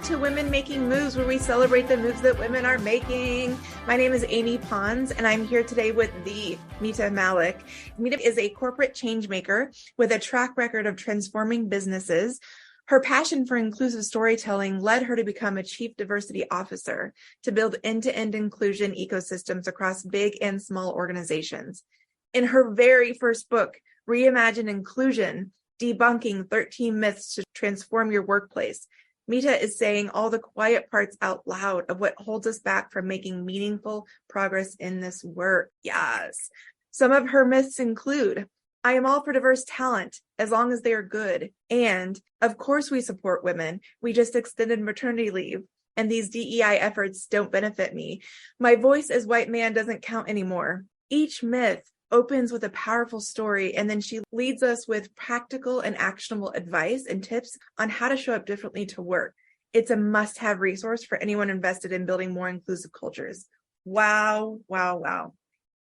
to Women Making Moves, where we celebrate the moves that women are making. My name is Amy Pons, and I'm here today with the Mita Malik. Mita is a corporate change maker with a track record of transforming businesses. Her passion for inclusive storytelling led her to become a chief diversity officer to build end-to-end inclusion ecosystems across big and small organizations. In her very first book, Reimagine Inclusion, Debunking 13 Myths to Transform Your Workplace, Mita is saying all the quiet parts out loud of what holds us back from making meaningful progress in this work. Yes. Some of her myths include, I am all for diverse talent as long as they are good. And of course we support women. We just extended maternity leave. And these DEI efforts don't benefit me. My voice as white man doesn't count anymore. Each myth opens with a powerful story, and then she leads us with practical and actionable advice and tips on how to show up differently to work. It's a must-have resource for anyone invested in building more inclusive cultures. Wow, wow, wow.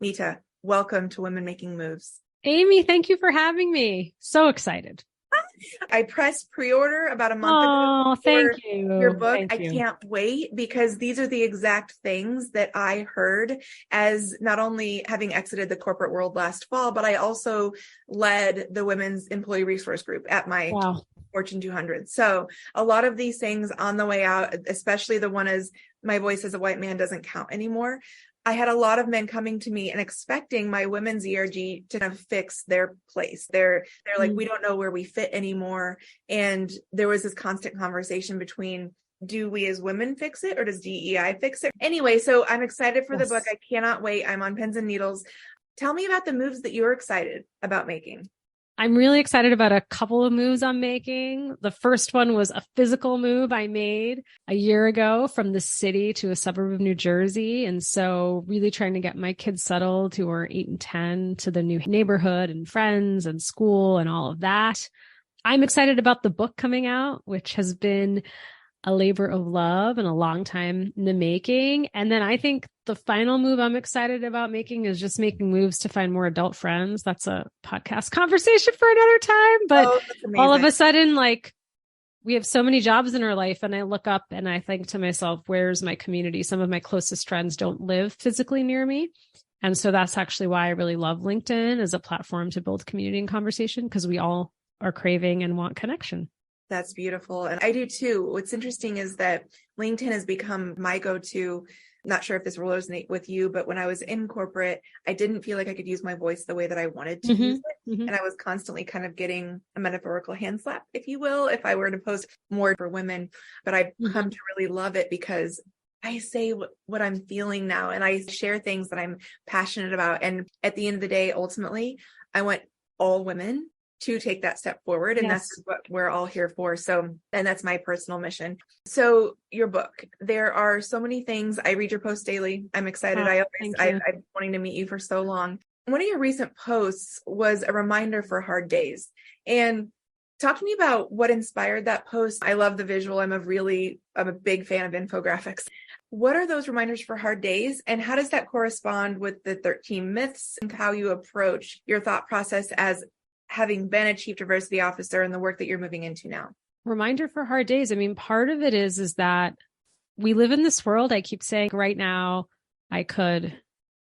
Mita, welcome to Women Making Moves. Amy, thank you for having me. So excited. I pressed pre-order about a month ago. Oh, thank you. Your book. Thank you. I can't wait, because these are the exact things that I heard as not only having exited the corporate world last fall, but I also led the Women's Employee Resource Group at my Fortune 200. So a lot of these things on the way out, especially the one is my voice as a white man doesn't count anymore. I had a lot of men coming to me and expecting my women's ERG to kind of fix their place. They're like, we don't know where we fit anymore. And there was this constant conversation between, do we as women fix it or does DEI fix it? Anyway, so I'm excited for the book. I cannot wait. I'm on pins and needles. Tell me about the moves that you're excited about making. I'm really excited about a couple of moves I'm making. The first one was a physical move I made a year ago from the city to a suburb of New Jersey. And so really trying to get my kids settled, who are 8 and 10, to the new neighborhood and friends and school and all of that. I'm excited about the book coming out, which has been a labor of love and a long time in the making. And then I think the final move I'm excited about making is just making moves to find more adult friends. That's a podcast conversation for another time. But all of a sudden, like, we have so many jobs in our life, and I look up and I think to myself, where's my community? Some of my closest friends don't live physically near me. And so that's actually why I really love LinkedIn as a platform to build community and conversation, because we all are craving and want connection. That's beautiful. And I do too. What's interesting is that LinkedIn has become my go-to. Not sure if this will resonate with you, but when I was in corporate, I didn't feel like I could use my voice the way that I wanted to use it. And I was constantly kind of getting a metaphorical hand slap, if you will, if I were to post more for women. But I've come to really love it because I say what I'm feeling now, and I share things that I'm passionate about. And at the end of the day, ultimately, I want all women to take that step forward. And that's what we're all here for. So, and that's my personal mission. So your book, there are so many things. I read your posts daily. I'm excited. I've been wanting to meet you for so long. One of your recent posts was a reminder for hard days. And talk to me about what inspired that post. I love the visual. I'm a big fan of infographics. What are those reminders for hard days? And how does that correspond with the 13 myths and how you approach your thought process as having been a chief diversity officer and the work that you're moving into now? Reminder for hard days. I mean, part of it is that we live in this world. I keep saying right now, I could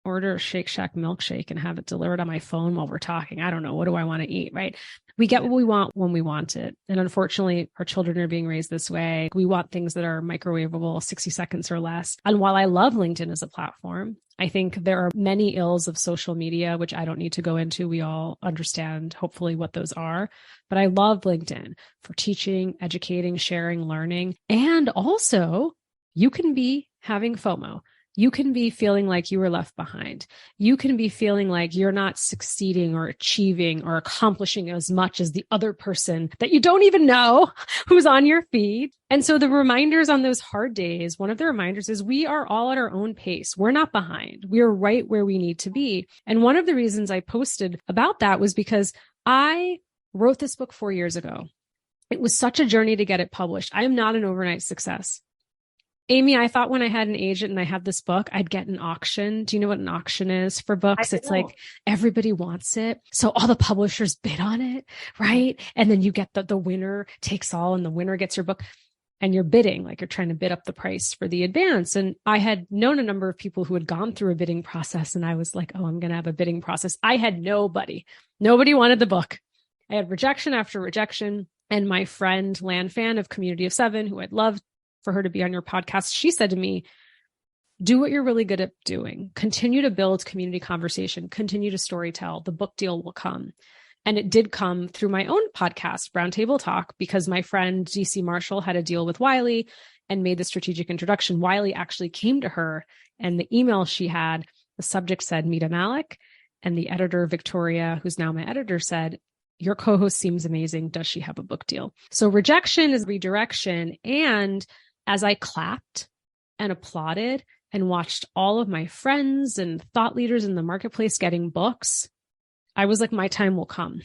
order a Shake Shack milkshake and have it delivered on my phone while we're talking. I don't know. What do I want to eat? Right. We get what we want when we want it. And unfortunately, our children are being raised this way. We want things that are microwavable, 60 seconds or less. And while I love LinkedIn as a platform, I think there are many ills of social media, which I don't need to go into. We all understand, hopefully, what those are. But I love LinkedIn for teaching, educating, sharing, learning. And also, you can be having FOMO. You can be feeling like you were left behind. You can be feeling like you're not succeeding or achieving or accomplishing as much as the other person that you don't even know who's on your feed. And so the reminders on those hard days, one of the reminders is we are all at our own pace. We're not behind. We're right where we need to be. And one of the reasons I posted about that was because I wrote this book 4 years ago. It was such a journey to get it published. I am not an overnight success. Amy, I thought when I had an agent and I had this book, I'd get an auction. Do you know what an auction is for books? It's like everybody wants it. So all the publishers bid on it, right? And then you get the winner takes all and the winner gets your book. and you're bidding, like you're trying to bid up the price for the advance. And I had known a number of people who had gone through a bidding process. And I was like, oh, I'm going to have a bidding process. I had nobody wanted the book. I had rejection after rejection. And my friend, Lan Fan of Community of Seven, who I'd love for her to be on your podcast, she said to me, do what you're really good at doing. Continue to build community conversation, continue to storytell. The book deal will come. And it did come through my own podcast, Roundtable Talk, because my friend DC Marshall had a deal with Wiley and made the strategic introduction. Wiley actually came to her, and the email she had, the subject said, Mita Malik. And the editor, Victoria, who's now my editor, said, your co-host seems amazing. Does she have a book deal? So rejection is redirection. And as I clapped and applauded and watched all of my friends and thought leaders in the marketplace getting books, I was like, my time will come.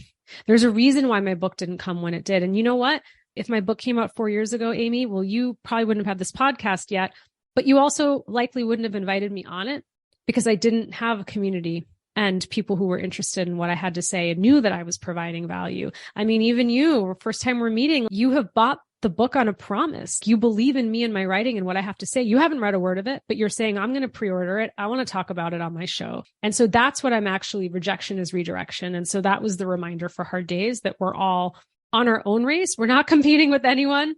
There's a reason why my book didn't come when it did. And you know what? If my book came out 4 years ago, Amy, well, you probably wouldn't have had this podcast yet, but you also likely wouldn't have invited me on it because I didn't have a community and people who were interested in what I had to say and knew that I was providing value. I mean, even you, first time we're meeting, you have bought the book on a promise. You believe in me and my writing and what I have to say. You haven't read a word of it, but you're saying, I'm going to pre-order it. I want to talk about it on my show. And so that's what I'm actually, rejection is redirection. And so that was the reminder for Hard Days that we're all on our own race. We're not competing with anyone.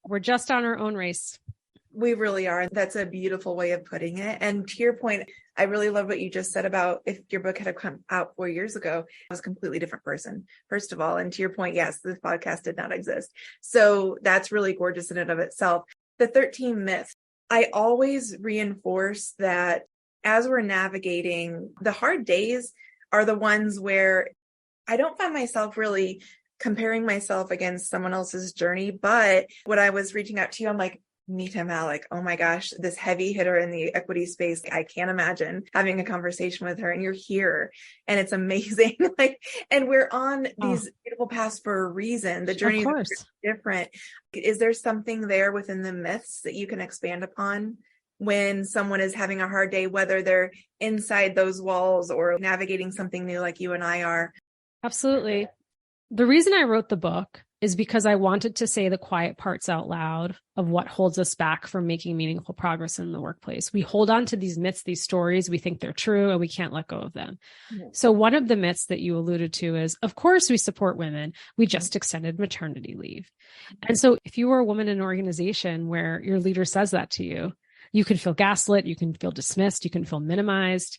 We're just on our own race. We really are. That's a beautiful way of putting it. And to your point, I really love what you just said about if your book had come out 4 years ago, I was a completely different person, first of all. And to your point, yes, this podcast did not exist. So that's really gorgeous in and of itself. The 13 myths, I always reinforce that as we're navigating, the hard days are the ones where I don't find myself really comparing myself against someone else's journey. But when I was reaching out to you, I'm like, Mita Malik, oh my gosh, this heavy hitter in the equity space. I can't imagine having a conversation with her, and you're here and it's amazing. And we're on these beautiful paths for a reason. The journey is different. Is there something there within the myths that you can expand upon when someone is having a hard day, whether they're inside those walls or navigating something new like you and I are? Absolutely. The reason I wrote the book is because I wanted to say the quiet parts out loud of what holds us back from making meaningful progress in the workplace. We hold on to these myths, these stories, we think they're true, and we can't let go of them. Mm-hmm. So one of the myths that you alluded to is, of course, we support women. We just extended maternity leave. Mm-hmm. And so if you are a woman in an organization where your leader says that to you, you can feel gaslit, you can feel dismissed, you can feel minimized.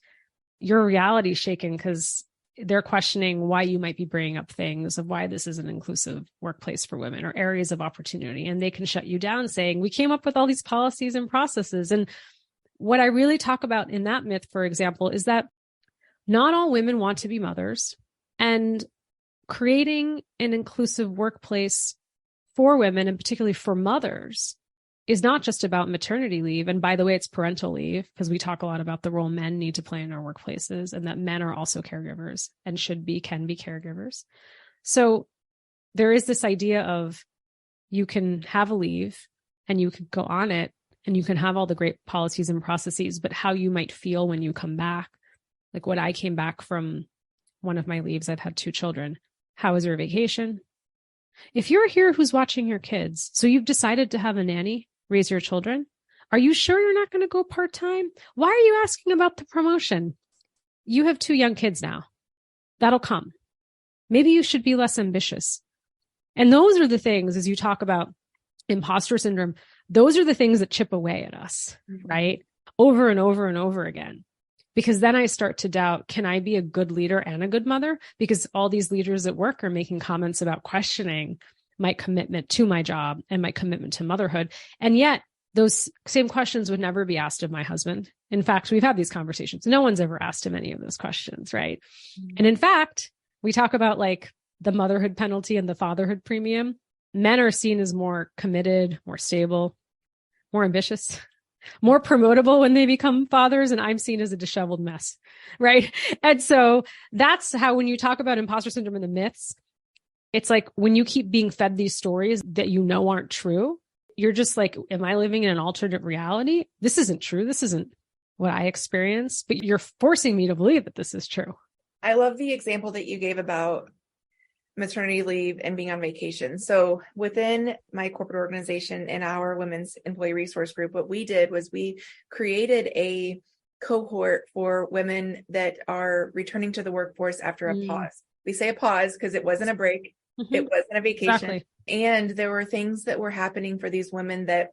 Your reality is shaken because they're questioning why you might be bringing up things of why this is an inclusive workplace for women or areas of opportunity. And they can shut you down saying, we came up with all these policies and processes. And what I really talk about in that myth, for example, is that not all women want to be mothers, and creating an inclusive workplace for women, and particularly for mothers, is not just about maternity leave. And by the way, it's parental leave, because we talk a lot about the role men need to play in our workplaces and that men are also caregivers and can be caregivers. So there is this idea of you can have a leave and you can go on it and you can have all the great policies and processes, but how you might feel when you come back. Like when I came back from one of my leaves, I've had 2 children. How was your vacation? If you're here who's watching your kids, so you've decided to have a nanny raise your children, are you sure you're not going to go part-time? Why are you asking about the promotion? You have 2 young kids now. That'll come. Maybe you should be less ambitious. And those are the things, as you talk about imposter syndrome, those are the things that chip away at us, right? Over and over and over again. Because then I start to doubt, can I be a good leader and a good mother? Because all these leaders at work are making comments about questioning my commitment to my job and my commitment to motherhood. And yet those same questions would never be asked of my husband. In fact, we've had these conversations. No one's ever asked him any of those questions, right? Mm-hmm. And in fact, we talk about like the motherhood penalty and the fatherhood premium. Men are seen as more committed, more stable, more ambitious, more promotable when they become fathers. And I'm seen as a disheveled mess, right? And so that's how, when you talk about imposter syndrome and the myths, it's like when you keep being fed these stories that you know aren't true, you're just like, am I living in an alternate reality? This isn't true. This isn't what I experienced, but you're forcing me to believe that this is true. I love the example that you gave about maternity leave and being on vacation. So within my corporate organization in our women's employee resource group, what we did was we created a cohort for women that are returning to the workforce after a pause. We say a pause because it wasn't a break. It wasn't a vacation. Exactly. And there were things that were happening for these women that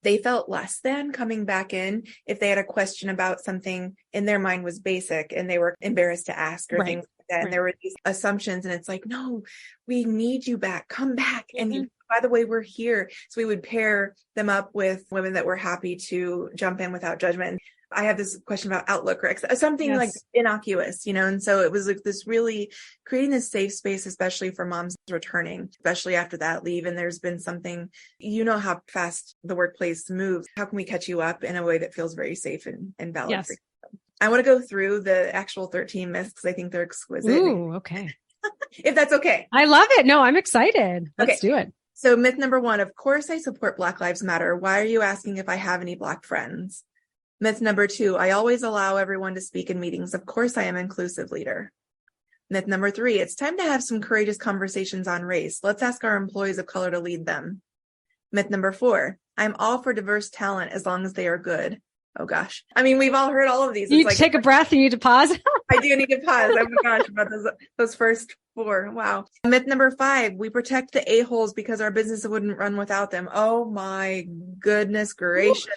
they felt less than coming back in if they had a question about something in their mind was basic and they were embarrassed to ask or things like that. And there were these assumptions and it's like, no, we need you back. Come back. And by the way, we're here. So we would pair them up with women that were happy to jump in without judgment. I have this question about Outlook or something like innocuous, and so it was like this really creating this safe space, especially for moms returning, especially after that leave. And there's been something, how fast the workplace moves. How can we catch you up in a way that feels very safe and valid? Yes. For you? I want to go through the actual 13 myths because I think they're exquisite. Ooh, okay. If that's okay. I love it. No, I'm excited. Let's do it. So myth number 1, of course I support Black Lives Matter. Why are you asking if I have any Black friends? Myth number 2, I always allow everyone to speak in meetings. Of course, I am an inclusive leader. Myth number 3, it's time to have some courageous conversations on race. Let's ask our employees of color to lead them. Myth number 4, I'm all for diverse talent as long as they are good. Oh gosh. I mean, we've all heard all of these. You take a breath and you need to pause. I do need to pause. Oh my gosh, about those first 4. Wow. Myth number 5, we protect the a-holes because our business wouldn't run without them. Oh my goodness gracious.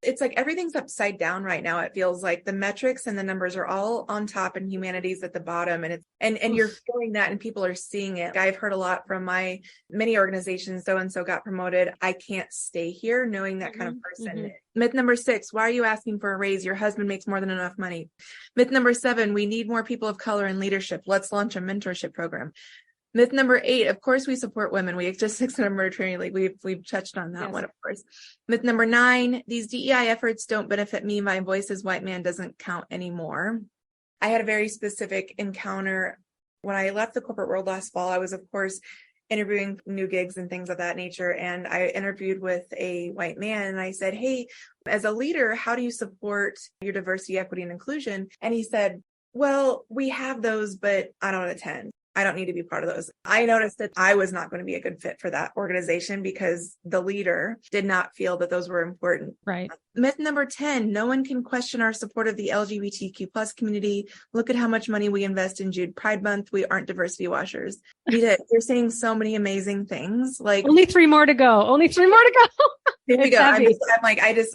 It's like everything's upside down right now. It feels like the metrics and the numbers are all on top and humanity's at the bottom. And you're feeling that and people are seeing it. I've heard a lot from my many organizations, so-and-so got promoted. I can't stay here knowing that kind of person. Myth number 6, why are you asking for a raise? Your husband makes more than enough money. Myth number 7, we need more people of color in leadership. Let's launch a mentorship program. Myth number 8, of course we support women. We just extended maternity leave. We've touched on that one, of course. Myth number 9, these DEI efforts don't benefit me. My voice as white man doesn't count anymore. I had a very specific encounter when I left the corporate world last fall. I was, of course, interviewing new gigs and things of that nature. And I interviewed with a white man and I said, hey, as a leader, how do you support your diversity, equity, and inclusion? And he said, well, we have those, but I don't attend. I don't need to be part of those. I noticed that I was not going to be a good fit for that organization because the leader did not feel that those were important. Right. Myth number 10, no one can question our support of the LGBTQ plus community. Look at how much money we invest in Jude Pride Month. We aren't diversity washers. You're saying so many amazing things. Like only 3 more to go. Here we go.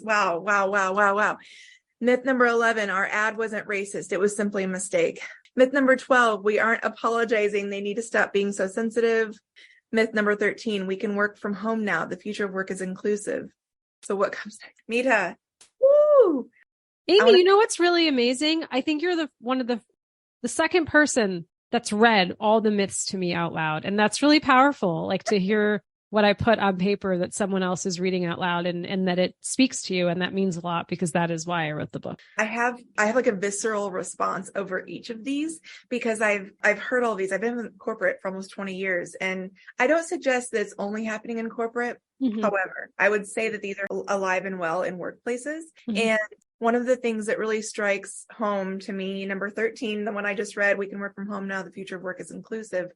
Wow. Myth number 11, our ad wasn't racist. It was simply a mistake. Myth number 12, we aren't apologizing. They need to stop being so sensitive. Myth number 13, we can work from home now. The future of work is inclusive. So what comes next? Mita. Woo! Amy, you know what's really amazing? I think you're the second person that's read all the myths to me out loud. And that's really powerful. Like to hear what I put on paper that someone else is reading out loud and that it speaks to you. And that means a lot because that is why I wrote the book. I have like a visceral response over each of these because I've heard all these. I've been in corporate for almost 20 years and I don't suggest that it's only happening in corporate. However, I would say that these are alive and well in workplaces. And one of the things that really strikes home to me, number 13, the one I just read, we can work from home now. The future of work is inclusive.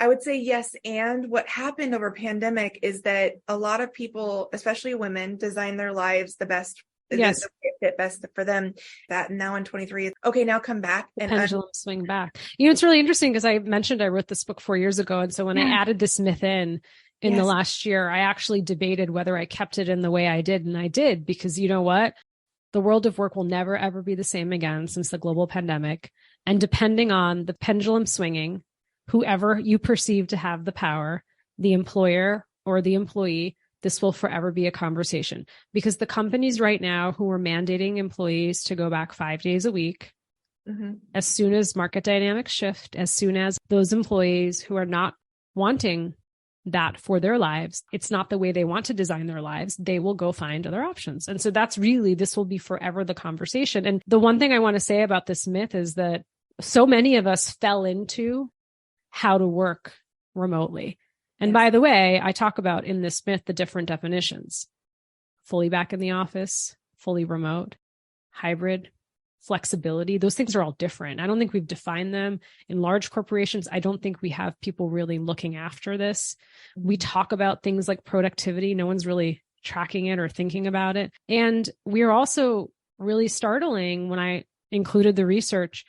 I would say yes. And what happened over pandemic is that a lot of people, especially women, design their lives the best, fit best for them. That now in 23, okay, now come back. And pendulum swing back. It's really interesting because I mentioned I wrote this book 4 years ago. And so when I added this myth in the last year, I actually debated whether I kept it in the way I did. And I did, because you know what? The world of work will never, ever be the same again since the global pandemic. And depending on the pendulum swinging, whoever you perceive to have the power, the employer or the employee, this will forever be a conversation because the companies right now who are mandating employees to go back 5 days a week, as soon as market dynamics shift, as soon as those employees who are not wanting that for their lives, it's not the way they want to design their lives, they will go find other options. And so this will be forever the conversation. And the one thing I want to say about this myth is that so many of us fell into how to work remotely. And by the way, I talk about in this myth, the different definitions: fully back in the office, fully remote, hybrid, flexibility. Those things are all different. I don't think we've defined them in large corporations. I don't think we have people really looking after this. We talk about things like productivity. No one's really tracking it or thinking about it. And we're also really startling when I included the research.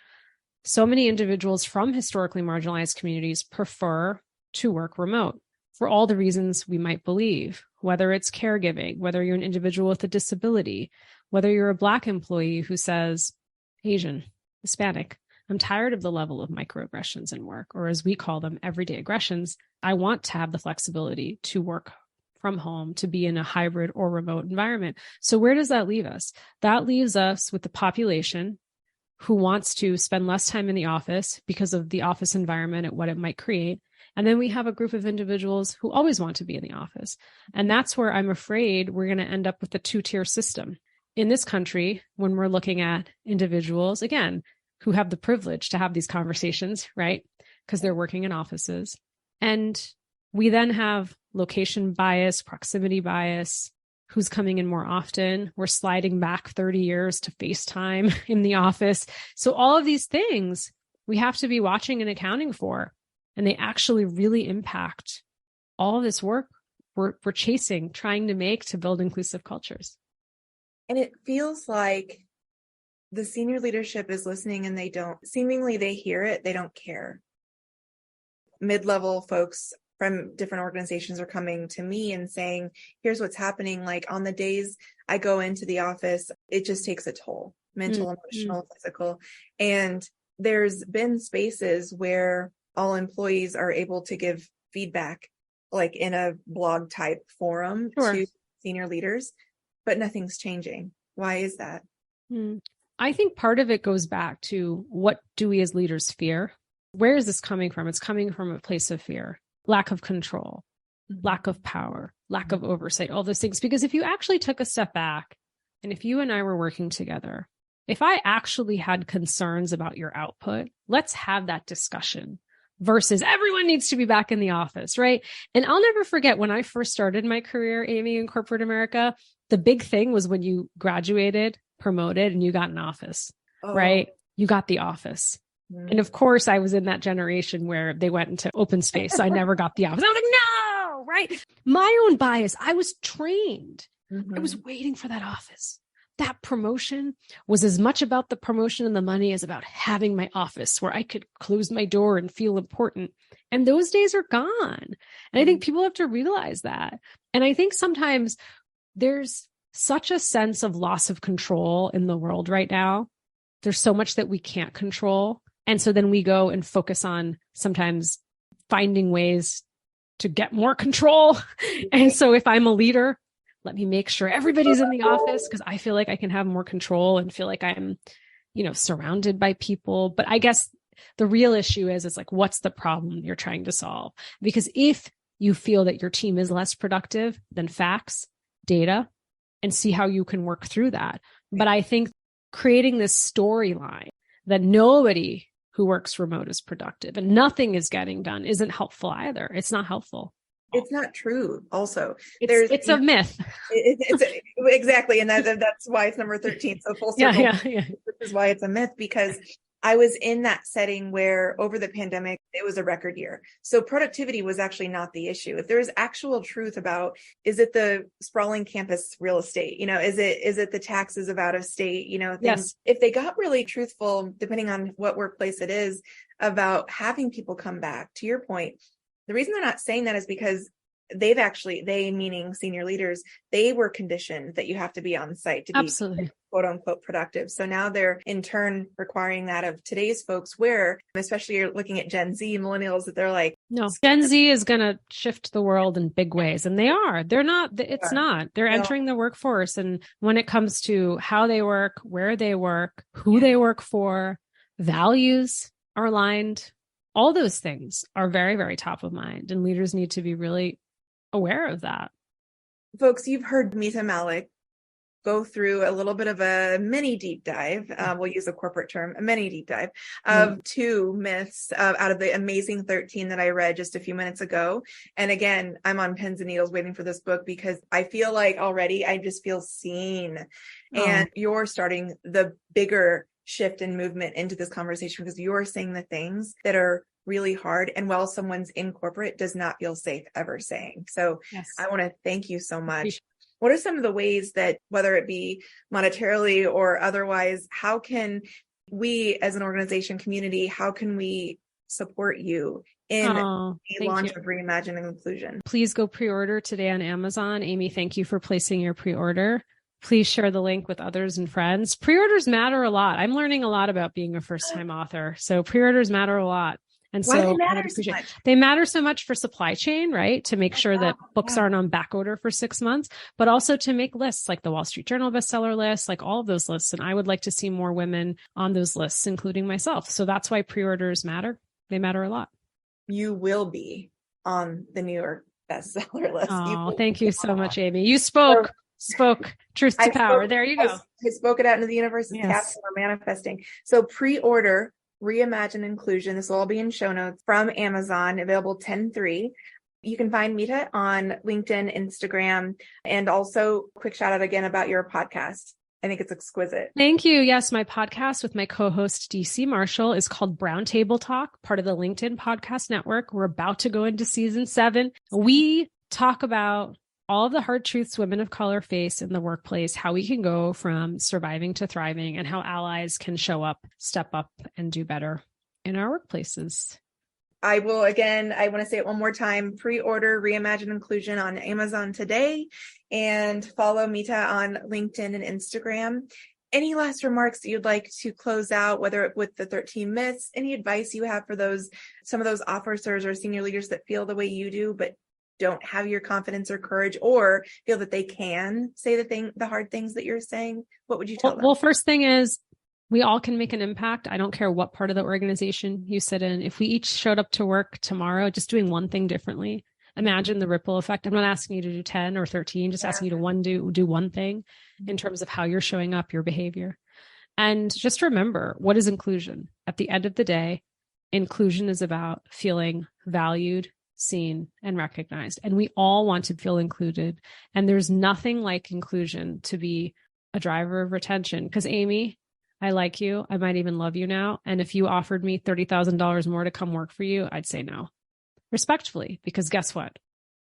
So many individuals from historically marginalized communities prefer to work remote for all the reasons we might believe, whether it's caregiving, whether you're an individual with a disability, whether you're a Black employee who says, Asian, Hispanic, I'm tired of the level of microaggressions in work, or as we call them, everyday aggressions. I want to have the flexibility to work from home, to be in a hybrid or remote environment. So where does that leave us? That leaves us with the population who wants to spend less time in the office because of the office environment and what it might create. And then we have a group of individuals who always want to be in the office. And that's where I'm afraid we're going to end up with a two-tier system. In this country, when we're looking at individuals, again, who have the privilege to have these conversations, right? Because they're working in offices. And we then have location bias, proximity bias, who's coming in more often. We're sliding back 30 years to FaceTime in the office. So all of these things we have to be watching and accounting for. And they actually really impact all of this work we're chasing, trying to make to build inclusive cultures. And it feels like the senior leadership is listening and seemingly they hear it, they don't care. Mid-level folks from different organizations are coming to me and saying, here's what's happening. Like on the days I go into the office, it just takes a toll, mental, emotional, physical. And there's been spaces where all employees are able to give feedback, like in a blog type forum to senior leaders. But nothing's changing. Why is that? I think part of it goes back to, what do we as leaders fear? Where is this coming from? It's coming from a place of fear, lack of control, lack of power, lack of oversight, all those things. Because if you actually took a step back and if you and I were working together, if I actually had concerns about your output, let's have that discussion versus everyone needs to be back in the office, right? And I'll never forget when I first started my career, Amy, in corporate America, the big thing was when you graduated, promoted, and you got an office, right? You got the office. And of course, I was in that generation where they went into open space. So I never got the office. I was like, no, right? My own bias. I was trained. I was waiting for that office. That promotion was as much about the promotion and the money as about having my office where I could close my door and feel important. And those days are gone. And I think people have to realize that. And I think sometimes there's such a sense of loss of control in the world right now. There's so much that we can't control. And so then we go and focus on sometimes finding ways to get more control. And so if I'm a leader, let me make sure everybody's in the office because I feel like I can have more control and feel like I'm, surrounded by people. But I guess the real issue is like, what's the problem you're trying to solve? Because if you feel that your team is less productive, then facts, data, and see how you can work through that. But I think creating this storyline that nobody who works remote is productive and nothing is getting done isn't helpful either. It's not helpful. It's not true. Also, it's a myth. It's exactly. And that's why it's number 13. So full circle. Yeah. This is why it's a myth, because I was in that setting where over the pandemic, it was a record year. So productivity was actually not the issue. If there is actual truth about, is it the sprawling campus real estate? Is it the taxes of out of state, things, yes. If they got really truthful, depending on what workplace it is, about having people come back, to your point, the reason they're not saying that is because they meaning senior leaders, they were conditioned that you have to be on site to be absolutely quote unquote productive. So now they're in turn requiring that of today's folks, where especially you're looking at Gen Z millennials, that they're like, no, Gen Z is going to shift the world in big ways. And they're not, they're entering the workforce. And when it comes to how they work, where they work, who they work for, values are aligned. All those things are very, very top of mind. And leaders need to be really aware of that. Folks, you've heard Mita Malik go through a little bit of a mini deep dive. We'll use a corporate term, a mini deep dive of 2 myths out of the amazing 13 that I read just a few minutes ago. And again, I'm on pins and needles waiting for this book because I feel like already I just feel seen. And you're starting the bigger shift and movement into this conversation, because you're saying the things that are really hard and while someone's in corporate does not feel safe ever saying. So Yes. I want to thank you so much. What are some of the ways that, whether it be monetarily or otherwise, how can we as an organization community, how can we support you in the launch of Reimagining Inclusion? Please go pre-order today on Amazon. Amy, thank you for placing your pre-order. Please share the link with others and friends. Pre-orders matter a lot. I'm learning a lot about being a first-time author. So pre-orders matter a lot. And Why so do they matter so much? They matter so much for supply chain, right? To make sure that books aren't on back order for 6 months, but also to make lists like the Wall Street Journal bestseller list, like all of those lists. And I would like to see more women on those lists, including myself. So that's why pre-orders matter. They matter a lot. You will be on the New York bestseller list. Oh, thank you so much, Amy. You spoke truth to power. There you go. I spoke it out into the universe. Yes. We're manifesting. So pre-order Reimagine Inclusion. This will all be in show notes from Amazon, available 10/3. You can find Mita on LinkedIn, Instagram, and also quick shout out again about your podcast. I think it's exquisite. Thank you. Yes, my podcast with my co-host DC Marshall is called Brown Table Talk, part of the LinkedIn Podcast Network. We're about to go into season 7. We talk about all of the hard truths women of color face in the workplace, how we can go from surviving to thriving, and how allies can show up, step up, and do better in our workplaces. I want to say it one more time, pre-order Reimagine Inclusion on Amazon today and follow Mita on LinkedIn and Instagram. Any last remarks that you'd like to close out, whether with the 13 myths, any advice you have for some of those officers or senior leaders that feel the way you do, but don't have your confidence or courage, or feel that they can say the hard things that you're saying? What would you tell them? Well, first thing is, we all can make an impact. I don't care what part of the organization you sit in. If we each showed up to work tomorrow, just doing one thing differently, imagine the ripple effect. I'm not asking you to do 10 or 13, just asking you to do one thing in terms of how you're showing up, your behavior. And just remember, what is inclusion? At the end of the day, inclusion is about feeling valued, seen, and recognized. And we all want to feel included. And there's nothing like inclusion to be a driver of retention. Because Amy, I like you. I might even love you now. And if you offered me $30,000 more to come work for you, I'd say no. Respectfully, because guess what?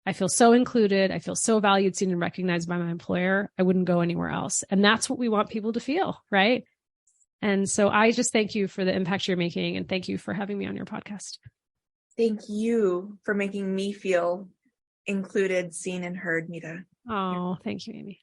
I feel so included. I feel so valued, seen, and recognized by my employer. I wouldn't go anywhere else. And that's what we want people to feel, right? And so I just thank you for the impact you're making. And thank you for having me on your podcast. Thank you for making me feel included, seen, and heard, Mita. Oh, thank you, Amy.